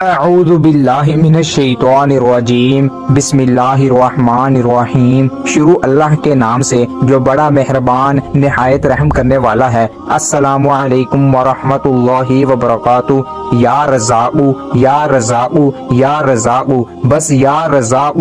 اعوذ باللہ من الشیطان الرجیم بسم اللہ الرحمن الرحیم۔ شروع اللہ کے نام سے جو بڑا مہربان نہایت رحم کرنے والا ہے۔ السلام علیکم ورحمۃ اللہ وبرکاتہ۔ یا رزاق یا رزاق یا رزاق، بس یا رزاق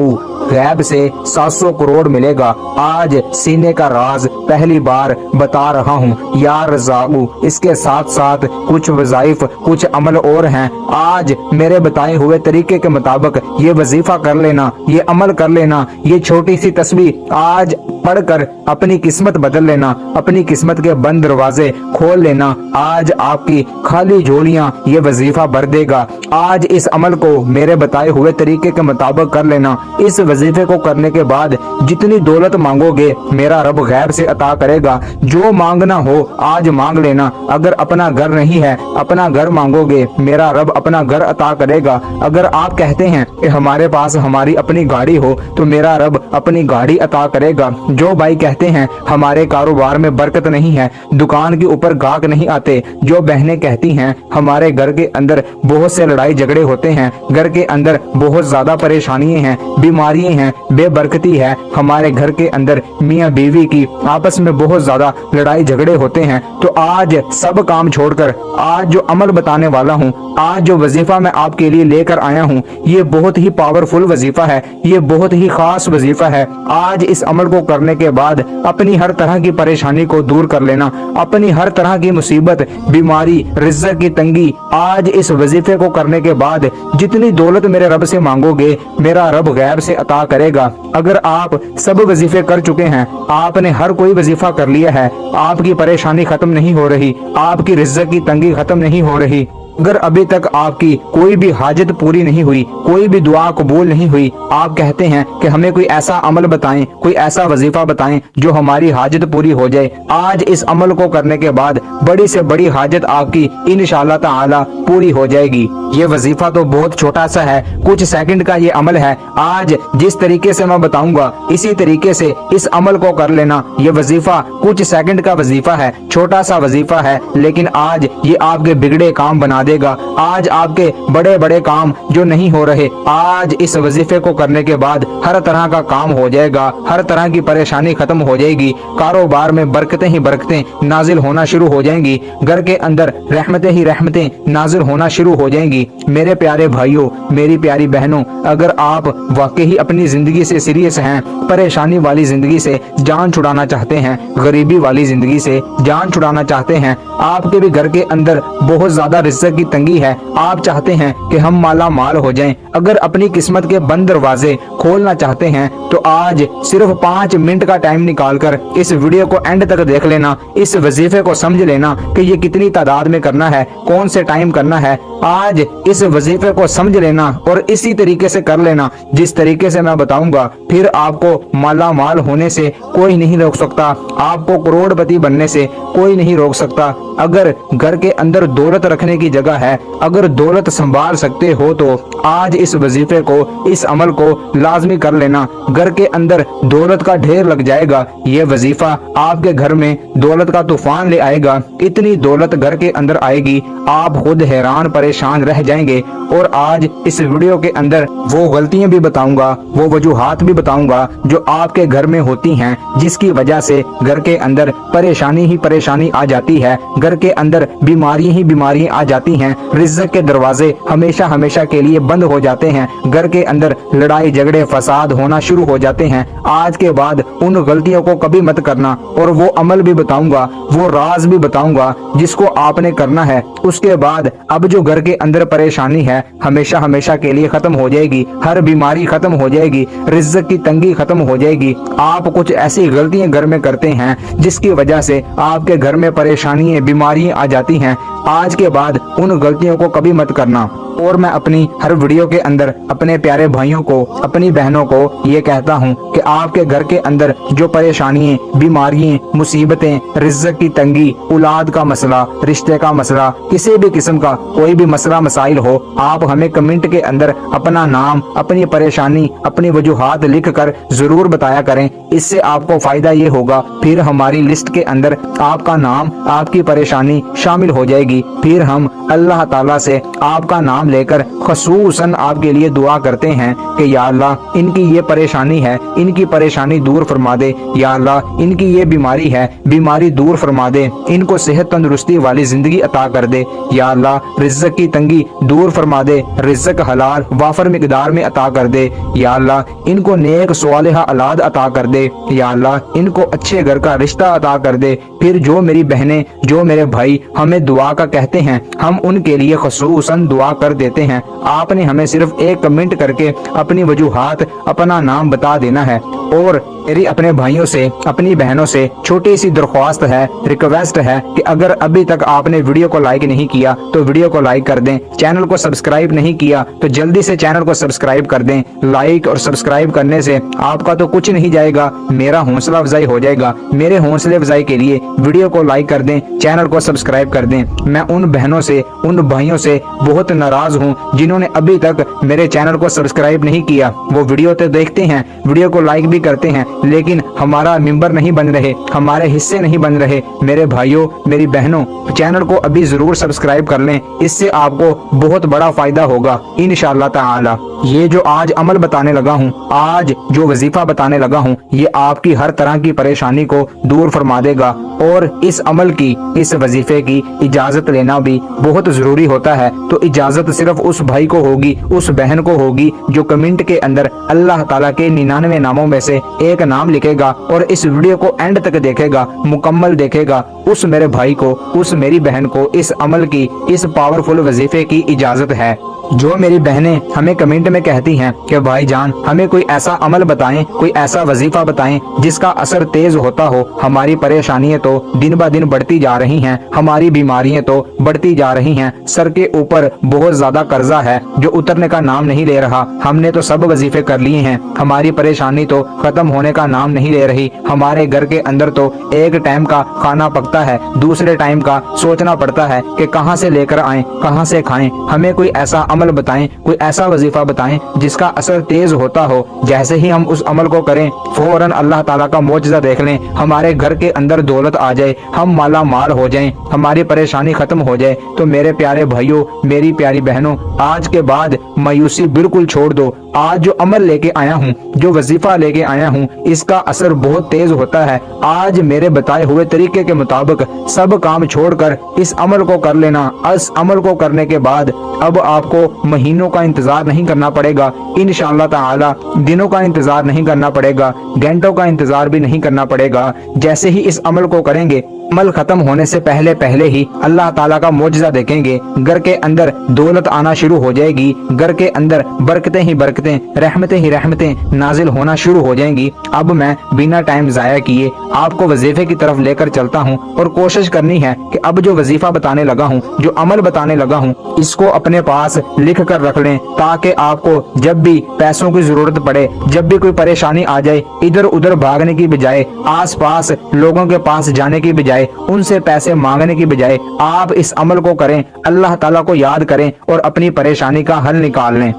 غیب سے 700 کروڑ ملے گا۔ آج سینے کا راز پہلی بار بتا رہا ہوں یا رزاق۔ اس کے ساتھ ساتھ کچھ وظائف کچھ عمل اور ہیں۔ آج میرے بتائے ہوئے طریقے کے مطابق یہ وظیفہ کر لینا، یہ عمل کر لینا، یہ چھوٹی سی تسبیح آج پڑھ کر اپنی قسمت بدل لینا، اپنی قسمت کے بند دروازے کھول لینا۔ آج آپ کی خالی جھولیاں یہ وظیفہ بھر دے گا۔ آج اس عمل کو میرے بتائے ہوئے طریقے کے مطابق کر لینا۔ اس وظیفے کو کرنے کے بعد جتنی دولت مانگو گے میرا رب غیب سے عطا کرے گا۔ جو مانگنا ہو آج مانگ لینا۔ اگر اپنا گھر نہیں ہے اپنا گھر مانگو گے میرا رب اپنا گھر عطا کرے گا۔ اگر آپ کہتے ہیں کہ ہمارے پاس ہماری اپنی گاڑی ہو تو میرا رب اپنی گاڑی عطا کرے گا۔ جو بھائی کہتے ہیں ہمارے کاروبار میں برکت نہیں ہے، دکان کے اوپر گاہک نہیں آتے، جو بہنیں کہتی ہیں ہمارے گھر کے اندر بہت سے لڑائی جھگڑے ہوتے ہیں، گھر کے اندر بہت زیادہ پریشانیاں ہیں، بیماریاں ہیں، بے برکتی ہے، ہمارے گھر کے اندر میاں بیوی کی آپس میں بہت زیادہ لڑائی جھگڑے ہوتے ہیں، تو آج سب کام چھوڑ کر آج جو عمل بتانے والا ہوں، آج جو وظیفہ میں آپ کے لیے لے کر آیا ہوں، یہ بہت ہی پاورفل وظیفہ ہے، یہ بہت ہی خاص وظیفہ ہے۔ آج اس عمل کو کرنے کے بعد اپنی ہر طرح کی پریشانی کو دور کر لینا، اپنی ہر طرح کی مصیبت، بیماری، رزق کی تنگی، آج اس وظیفے کو کرنے کے بعد جتنی دولت میرے رب سے مانگو گے میرا رب غیب سے عطا کرے گا۔ اگر آپ سب وظیفے کر چکے ہیں، آپ نے ہر کوئی وظیفہ کر لیا ہے، آپ کی پریشانی ختم نہیں ہو رہی، آپ کی رزق کی تنگی ختم نہیں ہو رہی، اگر ابھی تک آپ کی کوئی بھی حاجت پوری نہیں ہوئی، کوئی بھی دعا قبول نہیں ہوئی، آپ کہتے ہیں کہ ہمیں کوئی ایسا عمل بتائیں، کوئی ایسا وظیفہ بتائیں جو ہماری حاجت پوری ہو جائے، آج اس عمل کو کرنے کے بعد بڑی سے بڑی حاجت آپ کی انشاءاللہ تعالی پوری ہو جائے گی۔ یہ وظیفہ تو بہت چھوٹا سا ہے، کچھ سیکنڈ کا یہ عمل ہے۔ آج جس طریقے سے میں بتاؤں گا اسی طریقے سے اس عمل کو کر لینا۔ یہ وظیفہ کچھ سیکنڈ کا وظیفہ ہے، چھوٹا سا وظیفہ ہے، لیکن آج یہ آپ کے بگڑے کام بنا دے گا۔ آج آپ کے بڑے بڑے کام جو نہیں ہو رہے، آج اس وظیفے کو کرنے کے بعد ہر طرح کا کام ہو جائے گا، ہر طرح کی پریشانی ختم ہو جائے گی، کاروبار میں برکتیں ہی برکتیں نازل ہونا شروع ہو جائیں گی، گھر کے اندر رحمتیں ہی رحمتیں نازل ہونا شروع ہو جائیں گی۔ میرے پیارے بھائیوں، میری پیاری بہنوں، اگر آپ واقعی اپنی زندگی سے سیریس ہیں، پریشانی والی زندگی سے جان چھڑانا چاہتے ہیں، غریبی والی زندگی سے جان چھڑانا چاہتے ہیں، آپ کے بھی گھر کے اندر بہت زیادہ رزق کی تنگی ہے، آپ چاہتے ہیں کہ ہم مالا مال ہو جائیں، اگر اپنی قسمت کے بند دروازے کھولنا چاہتے ہیں تو آج صرف 5 منٹ کا ٹائم نکال کر اس ویڈیو کو اینڈ تک دیکھ لینا، اس وظیفے کو سمجھ لینا کہ یہ کتنی تعداد میں کرنا ہے، کون سے ٹائم کرنا ہے۔ آج اس وظیفے کو سمجھ لینا اور اسی طریقے سے کر لینا جس طریقے سے میں بتاؤں گا، پھر آپ کو مالا مال ہونے سے کوئی نہیں روک سکتا، آپ کو کروڑ پتی بننے سے کوئی نہیں روک سکتا۔ اگر گھر کے اندر دولت رکھنے کی جگہ ہے، اگر دولت سنبھال سکتے ہو تو آج اس وظیفے کو، اس عمل کو لازمی کر لینا۔ گھر کے اندر دولت کا ڈھیر لگ جائے گا، یہ وظیفہ آپ کے گھر میں دولت کا طوفان لے آئے گا، اتنی دولت گھر کے اندر آئے گی آپ خود حیران پریشان رہ جائیں گے۔ اور آج اس ویڈیو کے اندر وہ غلطیاں بھی بتاؤں گا، وہ وجوہات بھی بتاؤں گا جو آپ کے گھر میں ہوتی ہیں، جس کی وجہ سے گھر کے اندر پریشانی ہی پریشانی آ جاتی ہے، گھر کے اندر بیماریاں ہی بیماریاں آ جاتی ہیں، رزق کے دروازے ہمیشہ ہمیشہ کے لیے بند ہو جاتے ہیں، گھر کے اندر لڑائی جھگڑے فساد ہونا شروع ہو جاتے ہیں۔ آج کے بعد ان غلطیوں کو کبھی مت کرنا، اور وہ عمل بھی بتاؤں گا، وہ راز بھی بتاؤں گا جس کو آپ نے کرنا ہے۔ اس کے بعد اب جو گھر کے اندر پریشانی ہے ہمیشہ ہمیشہ کے لیے ختم ہو جائے گی، ہر بیماری ختم ہو جائے گی، رزق کی تنگی ختم ہو جائے گی۔ آپ کچھ ایسی غلطیاں گھر میں کرتے ہیں جس کی وجہ سے آپ کے گھر میں پریشانیاں بیماریاں آ جاتی ہیں، آج کے بعد ان غلطیوں کو کبھی مت کرنا۔ اور میں اپنی ہر ویڈیو کے اندر اپنے پیارے بھائیوں کو، اپنی بہنوں کو یہ کہتا ہوں کہ آپ کے گھر کے اندر جو پریشانیاں، بیماریاں، مصیبتیں، رزق کی تنگی، اولاد کا مسئلہ، رشتے کا مسئلہ، کسی بھی قسم کا کوئی بھی مسئلہ مسائل ہو، آپ ہمیں کمنٹ کے اندر اپنا نام، اپنی پریشانی، اپنی وجوہات لکھ کر ضرور بتایا کریں۔ اس سے آپ کو فائدہ یہ ہوگا، پھر ہماری لسٹ کے اندر آپ کا نام، آپ کی پریشانی شامل ہو جائے گی، پھر ہم अल्लाह ताला से आपका नाम लेकर खसूसन आपके लिए दुआ करते हैं कि या अल्लाह इनकी ये परेशानी है, इनकी परेशानी दूर फरमा दे। या अल्लाह इनकी ये बीमारी है, बीमारी दूर फरमा दे, इनको सेहत तंदुरुस्ती वाली जिंदगी अता कर दे। या अल्लाह रिज़्क़ की तंगी दूर फरमा दे, रिज़्क़ हलाल वाफर मिकदार में अता कर दे। या अल्लाह इनको नेक स्वालिहा औलाद अता कर दे। या अल्लाह इनको अच्छे घर का रिश्ता अता कर दे। फिर जो मेरी बहनें, जो मेरे भाई हमें दुआ का कहते हैं, हम उनके लिए खसूसन दुआ कर देते हैं। आपने हमें सिर्फ एक कमेंट करके अपनी वजूहात, अपना नाम बता देना है। और मेरी अपने भाइयों से, अपनी बहनों से छोटी सी दरख्वास्त है, रिक्वेस्ट है कि अगर अभी तक आपने वीडियो को लाइक नहीं किया तो वीडियो को लाइक कर दें। चैनल को सब्सक्राइब नहीं किया तो जल्दी से चैनल को सब्सक्राइब कर दें। लाइक और सब्सक्राइब करने से आपका तो कुछ नहीं जाएगा, मेरा हौसला अफजाई हो जाएगा। मेरे हौसले अफजाई के लिए वीडियो को लाइक कर दें, चैनल को सब्सक्राइब कर दें। मैं उन बहनों से, उन भाइयों से बहुत नाराज हूँ जिन्होंने अभी तक मेरे चैनल को सब्सक्राइब नहीं किया। वो वीडियो तो देखते हैं, वीडियो को लाइक भी करते हैं, लेकिन हमारा मेंबर नहीं बन रहे, हमारे हिस्से नहीं बन रहे। मेरे भाइयों, मेरी बहनों, चैनल को अभी जरूर सब्सक्राइब कर लें, इससे आपको बहुत बड़ा फायदा होगा इंशाअल्लाह ताला। ये जो आज अमल बताने लगा हूँ, आज जो वजीफा बताने लगा हूँ, ये आपकी हर तरह की परेशानी को दूर फरमा देगा। और इस अमल की, इस वजीफे की इजाजत लेना भी बहुत जरूरी होता है। तो इजाजत सिर्फ उस भाई को होगी, उस बहन को होगी जो कमेंट के अंदर अल्लाह ताला के 99 नामों में से एक नाम लिखेगा और इस वीडियो को एंड तक देखेगा, मुकम्मल देखेगा। उस मेरे भाई को, उस मेरी बहन को इस अमल की, इस पावरफुल वजीफे की इजाजत है। जो मेरी बहनें हमें कमेंट में कहती हैं कि भाई जान हमें कोई ऐसा अमल बताएं, कोई ऐसा वजीफा बताएं जिसका असर तेज होता हो। हमारी परेशानियां तो दिन ब दिन बढ़ती जा रही हैं, हमारी बीमारियां तो बढ़ती जा रही हैं, सर के ऊपर बहुत ज्यादा कर्जा है जो उतरने का नाम नहीं ले रहा। हमने तो सब वजीफे कर लिए हैं, हमारी परेशानी तो खत्म होने का नाम नहीं ले रही। हमारे घर के अंदर तो एक टाइम का खाना पकता है, दूसरे टाइम का सोचना पड़ता है कि कहाँ से लेकर आएं, कहाँ से खाएं। हमें कोई ऐसा अमल बताएं, कोई ऐसा वजीफा बताएं जिसका असर तेज होता हो। जैसे ही हम उस अमल को करें फौरन अल्लाह ताला का मौजज़ा देख लें, हमारे घर के अंदर दौलत आ जाए, हम माला माल हो जाएं, हमारी परेशानी खत्म हो जाए। तो मेरे प्यारे भाइयों, मेरी प्यारी बहनों, आज के बाद मायूसी बिल्कुल छोड़ दो। आज जो अमल लेके आया हूँ, जो वजीफा लेके आया हूँ, इसका असर बहुत तेज होता है। आज मेरे बताए हुए तरीके के मुताबिक सब काम छोड़कर इस अमल को कर लेना। इस अमल को करने के बाद अब आपको महीनों का इंतजार नहीं करना पड़ेगा, इंशाअल्लाह ताला दिनों का इंतजार नहीं करना पड़ेगा, घंटों का इंतजार भी नहीं करना पड़ेगा। जैसे ही इस अमल को करेंगे, अमल खत्म होने से पहले पहले ही अल्लाह ताला का मौजज़ा देखेंगे। घर के अंदर दौलत आना शुरू हो जाएगी, घर के अंदर बरकतें ही बरकतें, रहमतें ही रहमतें नाजिल होना शुरू हो जाएंगी। अब मैं बिना टाइम जाया किए आपको वजीफे की तरफ लेकर चलता हूँ और कोशिश करनी है कि अब जो वजीफा बताने लगा हूँ, जो अमल बताने लगा हूँ, इसको अपने पास लिख कर रख लें, ताकि आपको जब भी पैसों की जरूरत पड़े, जब भी कोई परेशानी आ जाए, इधर उधर भागने की बजाय, आस पास लोगों के पास जाने की बजाय, उनसे पैसे मांगने की बजाय आप इस अमल को करें, अल्लाह ताला को याद करें और अपनी परेशानी का हल निकाल लें।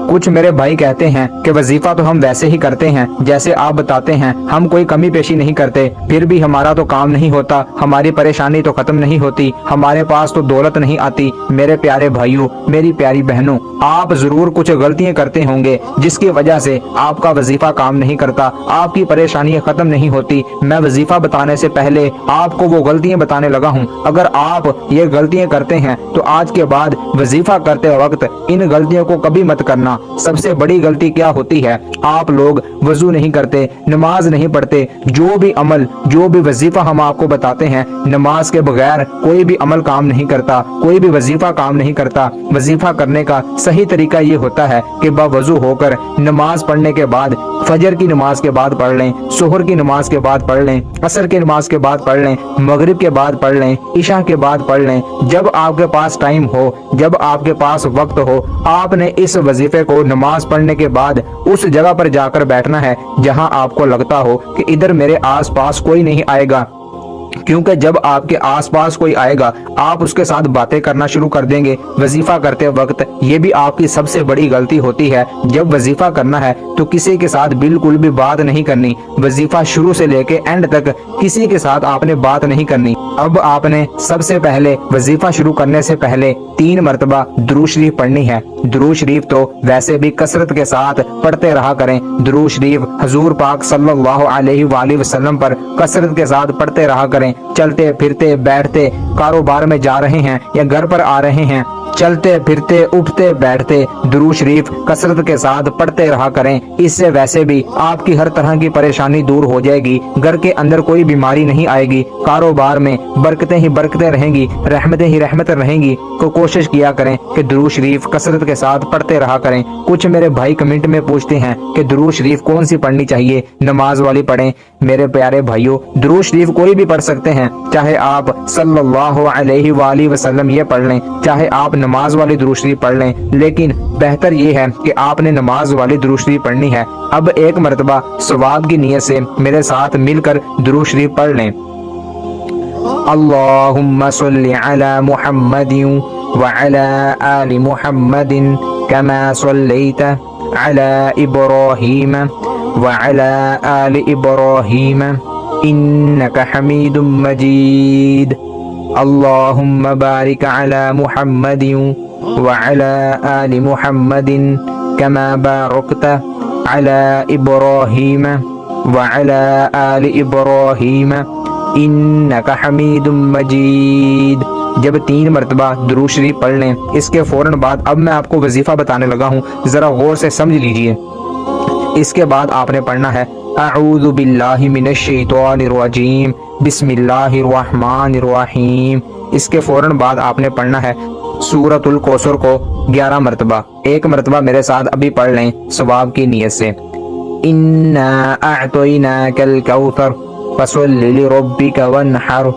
कुछ मेरे भाई कहते हैं कि वजीफा तो हम वैसे ही करते हैं जैसे आप बताते हैं, हम कोई कमी पेशी नहीं करते, फिर भी हमारा तो काम नहीं होता, हमारी परेशानी तो खत्म नहीं होती, हमारे पास तो दौलत नहीं आती। मेरे प्यारे भाइयों, मेरी प्यारी बहनों, आप जरूर कुछ गलतियां करते होंगे जिसकी वजह से आपका वजीफा काम नहीं करता, आपकी परेशानियां खत्म नहीं होती। मैं वजीफा बताने से पहले आपको वो गलतियां बताने लगा हूँ। अगर आप ये गलतियां करते हैं तो आज के बाद वजीफा करते वक्त इन गलतियों को कभी मत करना। सबसे बड़ी गलती क्या होती है, आप लोग वजू नहीं करते, नमाज नहीं पढ़ते। जो भी अमल, जो भी वजीफा हम आपको बताते हैं, नमाज के बगैर कोई भी अमल काम नहीं करता, कोई भी वजीफा काम नहीं करता। वजीफा करने का सही तरीका ये होता है कि बावजू होकर नमाज पढ़ने के बाद, फजर की नमाज के बाद पढ़ लें, जोहर की नमाज के बाद पढ़ लें, असर की नमाज के बाद पढ़ लें, मगरिब के बाद पढ़ लें, इशा के बाद पढ़ लें। जब आपके पास टाइम हो, जब आपके पास वक्त हो, आपने इस वजीफे को नमाज पढ़ने के बाद उस जगह पर जाकर बैठना है जहां आपको लगता हो कि इधर मेरे आसपास कोई नहीं आएगा, क्योंकि जब आपके आसपास कोई आएगा आप उसके साथ बातें करना शुरू कर देंगे वजीफा करते वक्त। ये भी आपकी सबसे बड़ी गलती होती है। जब वजीफा करना है तो किसी के साथ बिल्कुल भी बात नहीं करनी। वजीफा शुरू से लेके एंड तक किसी के साथ आपने बात नहीं करनी। अब आपने सबसे पहले वजीफा शुरू करने से पहले 3 मरतबा दुरूद शरीफ पढ़नी है। दुरूद शरीफ तो वैसे भी कसरत के साथ पढ़ते रहा करें। दुरूद शरीफ हुजूर पाक सल्लल्लाहु अलैहि वसल्लम पर कसरत के साथ पढ़ते रहा करें। चलते फिरते बैठते, कारोबार में जा रहे हैं या घर पर आ रहे हैं, चलते फिरते उठते बैठते दुरूद शरीफ कसरत के साथ पढ़ते रहा करें। इससे वैसे भी आपकी हर तरह की परेशानी दूर हो जाएगी। घर के अंदर कोई बीमारी नहीं आएगी। कारोबार में बरकतें ही बरकतें रहेंगी, रहमतें ही रहमतें रहेंगी। तो कोशिश किया करें कि दुरूद शरीफ कसरत के साथ पढ़ते रहा करें। कुछ मेरे भाई कमेंट में पूछते हैं कि दुरूद शरीफ कौन सी पढ़नी चाहिए, नमाज वाली पढ़ें। मेरे प्यारे भाइयों, दुरूद शरीफ कोई भी पढ़ सकते हैं। चाहे आप सल्लल्लाहु अलैहि वसल्लम ये पढ़ लें, चाहे आप नमाज वाली दुरूद शरीफ पढ़ लें, लेकिन बेहतर ये है कि आपने नमाज वाली दुरूद शरीफ पढ़नी है। अब एक मरतबा सवाब की नीयत से मेरे साथ मिलकर दुरूद शरीफ पढ़ लें। अल्लाहुम्मा सल्लि अला मुहम्मदिन व अला आलि मुहम्मदिन कमा सल्लैता अला इब्राहीम व अला आलि इब्राहीम इन्नका हमीदुम मजीद। अल्लाहुम्मा बारिक अला मुहम्मदिन व अला आलि मुहम्मदिन कमा बारकता अला इब्राहीम व अला आलि इब्राहीम इन्नका हमीदुम मजीद। जब 3 मरतबा दुरूद शरीफ पढ़ लें, इसके फौरन बाद अब मैं आपको वजीफा बताने लगा हूँ, जरा गौर से समझ लीजिए। इसके बाद आपने पढ़ना है अऊज़ु बिल्लाहि मिनश शैतानिर रजीम बिस्मिल्लाहिर रहमानिर रहीम। इसके फौरन बाद आपने पढ़ना है सूरतुल कौसर को 11 मरतबा। एक मरतबा मेरे साथ अभी पढ़ लें सवाब की नीयत से। इन्ना अअतैनाकल कौसर फसल्लि लिरब्बिका वन्हर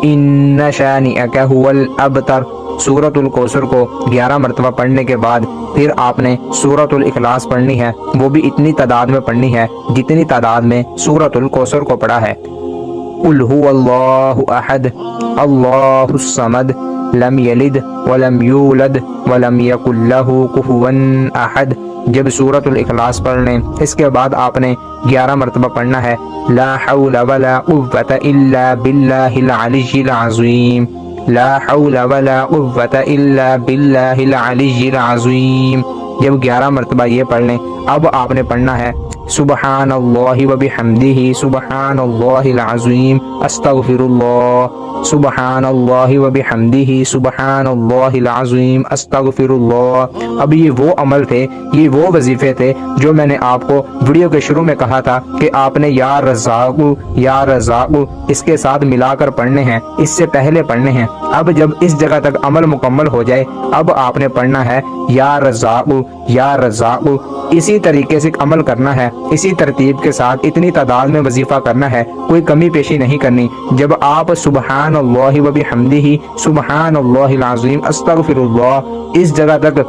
इन्न शानिअका हुवल अबतर। सूरतुल कौसर को 11 मरतबा पढ़ने के बाद फिर आपने सूरतुल इखलास पढ़नी है। वो भी इतनी तादाद में पढ़नी है जितनी तादाद में सूरतुल कौसर को पढ़ा है। कुल हुवल्लाहु अहद अल्लाहुस समद लम यलिद वलम यूलद वलम यकुल लहू कुफुवन अहद। जब सूरतुल इखलास पढ़ लें, इसके बाद आपने 11 मरतबा पढ़ना है ला हौला वला कुव्वता इल्ला बिल्लाहिल अलिय्यिल अज़ीम। ला हौला वला कुव्वता इल्ला बिल्लाहिल अलिय्यिल अज़ीम। जब 11 मरतबा ये पढ़ लें, अब आपने पढ़ना है सुबहानल्लाहि व बिहम्दिही सुबहानल्लाहिल अज़ीम अस्तगफिरुल्लाह। सुबहानल्लाहि व बिहम्दिही सुबहानल्लाहिल अज़ीम अस्तगफिरुल्लाह। अब ये वो अमल थे, ये वो वजीफे थे जो मैंने आपको वीडियो के शुरू में कहा था कि आपने या रज़ाक़ु इसके साथ मिलाकर पढ़ने हैं, इससे पहले पढ़ने हैं। अब जब इस जगह तक अमल मुकम्मल हो जाए, अब आपने पढ़ना है या रज़ाक़ु। इसी तरीके से अमल करना है, इसी तरतीब के साथ इतनी तादाद में वजीफा करना है, कोई कमी पेशी नहीं करनी। जब आप सुबहानल्लाहि व बिहम्दिही सुबहानल्लाहिल अज़ीम अस्तगफिरुल्लाह इस जगह तक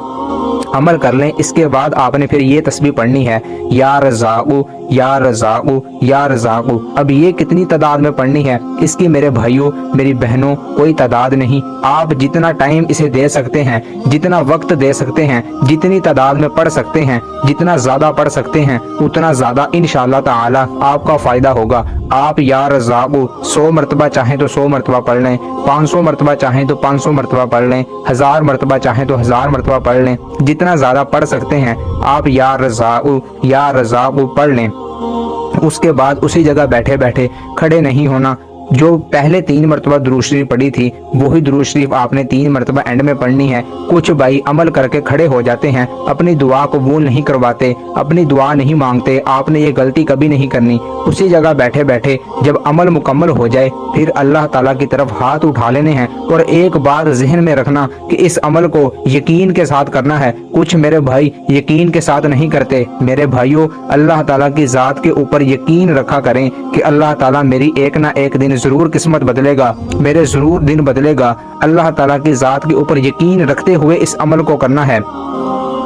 अमल कर लें, इसके बाद आपने फिर ये तस्बीह पढ़नी है या रज़ाक़ु या रज़ाक़ु या रज़ाक़ु। अब ये कितनी तादाद में पढ़नी है, इसकी मेरे भाइयों मेरी बहनों कोई तादाद नहीं। आप जितना टाइम इसे दे सकते हैं, जितना वक्त दे सकते हैं, जितनी तादाद में पढ़ सकते हैं, जितना ज्यादा पढ़ सकते हैं, उतना ज्यादा इंशाअल्लाह ताला आपका फायदा होगा। आप या रज़ाक़ु 100 मरतबा चाहें तो 100 मरतबा पढ़ लें, 500 मरतबा चाहें तो 500 मरतबा पढ़ लें, 1000 मरतबा चाहें तो 1000 मरतबा पढ़ लें। जितना ज्यादा पढ़ सकते हैं आप या रज़ाक़ु पढ़ लें। उसके बाद उसी जगह बैठे बैठे खड़े नहीं होना। जो पहले 3 मरतबा दुरूद शरीफ पढ़ी थी वही दुरूद शरीफ आपने 3 मरतबा एंड में पढ़नी है। कुछ भाई अमल करके खड़े हो जाते हैं, अपनी दुआ कबूल नहीं करवाते, अपनी दुआ नहीं मांगते। आपने ये गलती कभी नहीं करनी। उसी जगह बैठे बैठे जब अमल मुकम्मल हो जाए फिर अल्लाह ताला की तरफ हाथ उठा लेने हैं। और एक बात जहन में रखना कि इस अमल को यकीन के साथ करना है। कुछ मेरे भाई यकीन के साथ नहीं करते। मेरे भाइयों, अल्लाह ताला की जात के ऊपर यकीन रखा करें कि अल्लाह ताला मेरी एक ना एक दिन जरूर किस्मत बदलेगा, मेरे जरूर दिन बदलेगा। अल्लाह ताला की जात के ऊपर यकीन रखते हुए इस अमल को करना है।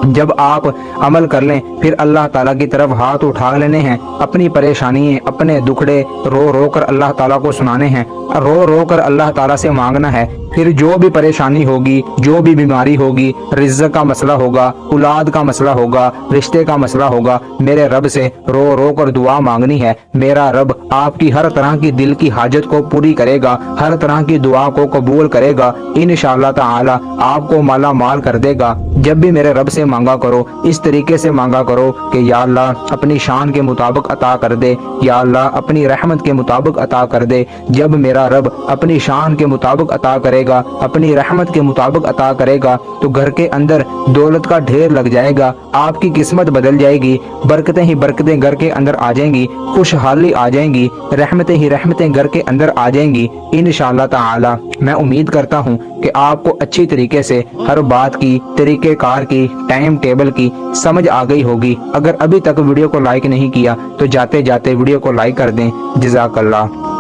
جب آپ عمل کر لیں پھر اللہ تعالیٰ کی طرف ہاتھ اٹھا لینے ہیں، اپنی پریشانیاں اپنے دکھڑے رو رو کر اللہ تعالیٰ کو سنانے ہیں، رو رو کر اللہ تعالیٰ سے مانگنا ہے۔ پھر جو بھی پریشانی ہوگی، جو بھی بیماری ہوگی، رزق کا مسئلہ ہوگا، اولاد کا مسئلہ ہوگا، رشتے کا مسئلہ ہوگا، میرے رب سے رو رو کر دعا مانگنی ہے۔ میرا رب آپ کی ہر طرح کی دل کی حاجت کو پوری کرے گا، ہر طرح کی دعا کو قبول کرے گا، انشاءاللہ تعالی آپ کو مالا مال کر دے گا۔ جب بھی میرے رب سے مانگا کرو اس طریقے سے مانگا کرو کہ یا اللہ اپنی شان کے مطابق عطا کر دے، یا اللہ اپنی رحمت کے مطابق عطا کر دے۔ جب میرا رب اپنی شان کے مطابق عطا کرے گا، اپنی رحمت کے مطابق عطا کرے گا تو گھر کے اندر دولت کا ڈھیر لگ جائے گا، آپ کی قسمت بدل جائے گی، برکتیں ہی برکتیں گھر کے اندر آ جائیں گی، خوشحالی آ جائیں گی، رحمتیں ہی رحمتیں گھر کے اندر آ جائیں گی انشاءاللہ تعالی۔ میں امید کرتا ہوں کہ آپ کو اچھی طریقے سے ہر بات کی، طریقہ کار کی، ٹائم ٹیبل کی سمجھ آ گئی ہوگی۔ اگر ابھی تک ویڈیو کو لائک نہیں کیا تو جاتے جاتے ویڈیو کو لائک کر دیں۔ جزاک اللہ۔